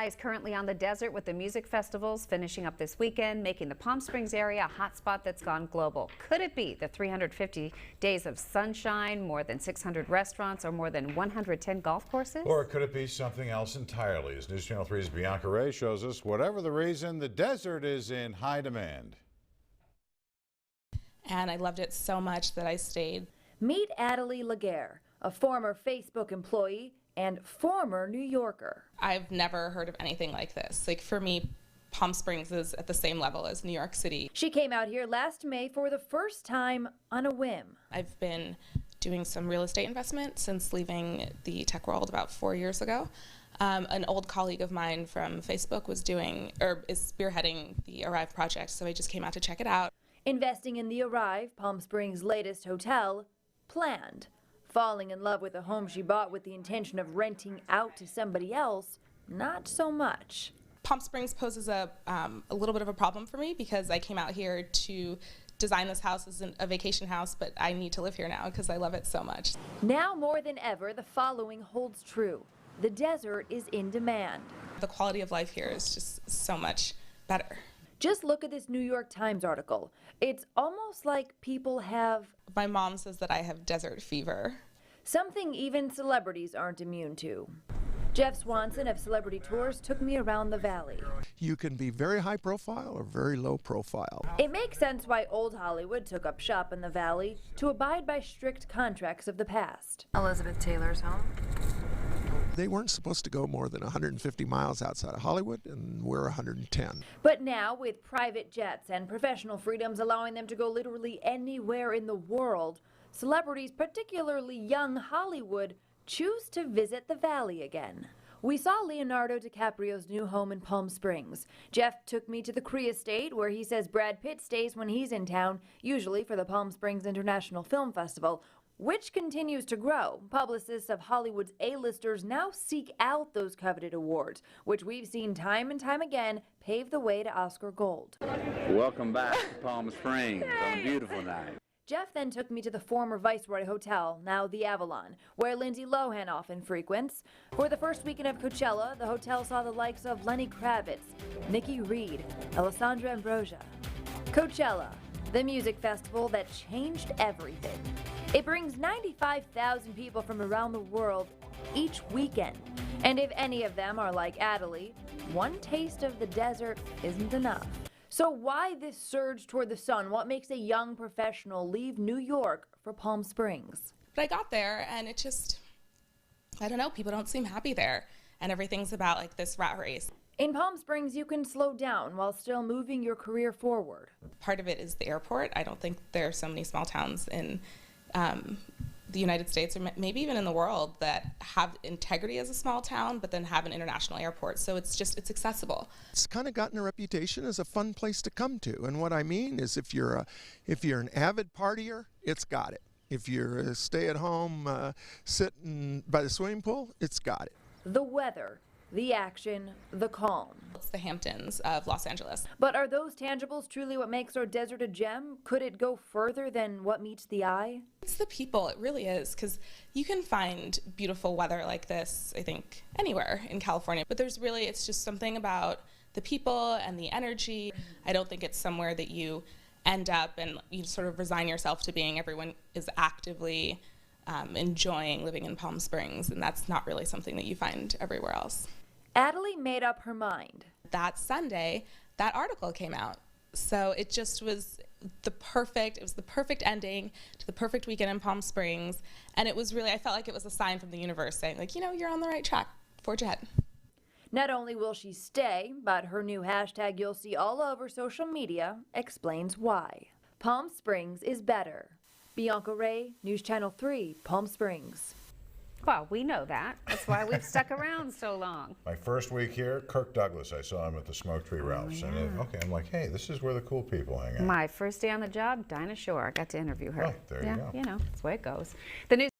Is currently on the desert with the music festivals finishing up this weekend, making the Palm Springs area a hotspot that's gone global. Could it be the 350 days of sunshine, more than 600 restaurants, or more than 110 golf courses? Or could it be something else entirely? As News Channel 3's Bianca Ray shows us, whatever the reason, the desert is in high demand. And I loved it so much that I stayed. Meet Adelie Laguerre, a former Facebook employee and former New Yorker. I've never heard of anything like this. Like, for me, Palm Springs is at the same level as New York City. She came out here last May for the first time on a whim. I've been doing some real estate investment since leaving the tech world about 4 years ago. An old colleague of mine from Facebook is spearheading the Arrive project, so I just came out to check it out. Investing in the Arrive, Palm Springs' latest hotel, planned. Falling in love with a home she bought with the intention of renting out to somebody else, not so much. Palm Springs poses a little bit of a problem for me because I came out here to design this house as a vacation house, but I need to live here now because I love it so much. Now more than ever, the following holds true. The desert is in demand. The quality of life here is just so much better. Just look at this New York Times article. It's almost like people have... My mom says that I have desert fever. Something even celebrities aren't immune to. Jeff Swanson of Celebrity Tours took me around the valley. You can be very high profile or very low profile. It makes sense why old Hollywood took up shop in the valley to abide by strict contracts of the past. Elizabeth Taylor's home. They weren't supposed to go more than 150 miles outside of Hollywood, and we're 110. But now, with private jets and professional freedoms allowing them to go literally anywhere in the world, celebrities, particularly young Hollywood, choose to visit the valley again. We saw Leonardo DiCaprio's new home in Palm Springs. Jeff took me to the Cree Estate, where he says Brad Pitt stays when he's in town, usually for the Palm Springs International Film Festival, which continues to grow. Publicists of Hollywood's A-listers now seek out those coveted awards, which we've seen time and time again pave the way to Oscar Gold. Welcome back to Palm Springs on a beautiful night. Jeff then took me to the former Viceroy Hotel, now the Avalon, where Lindsay Lohan often frequents. For the first weekend of Coachella, the hotel saw the likes of Lenny Kravitz, Nikki Reed, Alessandra Ambrosia. Coachella, the music festival that changed everything. It brings 95,000 people from around the world each weekend. And if any of them are like Adelie, one taste of the desert isn't enough. So why this surge toward the sun? What makes a young professional leave New York for Palm Springs? But I got there and it just, I don't know, people don't seem happy there. And everything's about like this rat race. In Palm Springs, you can slow down while still moving your career forward. Part of it is the airport. I don't think there are so many small towns in the United States, or maybe even in the world, that have integrity as a small town, but then have an international airport. So it's accessible. It's kind of gotten a reputation as a fun place to come to. And what I mean is if you're an avid partier, it's got it. If you're a stay-at-home sitting by the swimming pool, it's got it. The weather, the action, the calm. It's the Hamptons of Los Angeles. But are those tangibles truly what makes our desert a gem? Could it go further than what meets the eye? It's the people, it really is, because you can find beautiful weather like this, I think, anywhere in California. But it's just something about the people and the energy. I don't think it's somewhere that you end up and you sort of resign yourself to being. Everyone is actively enjoying living in Palm Springs, and that's not really something that you find everywhere else. Adelie made up her mind. That Sunday, that article came out. So it just was the perfect ending to the perfect weekend in Palm Springs. And it was really, I felt like it was a sign from the universe saying, like, you know, you're on the right track. Forge ahead. Not only will she stay, but her new hashtag you'll see all over social media explains why. Palm Springs is better. Bianca Ray, News Channel 3, Palm Springs. Well, we know that. That's why we've stuck around so long. My first week here, Kirk Douglas, I saw him at the Smoke Tree Ralph's. And I'm like, hey, this is where the cool people hang out. My first day on the job, Dinah Shore. I got to interview her. Oh, there you go. You know, that's the way it goes. The news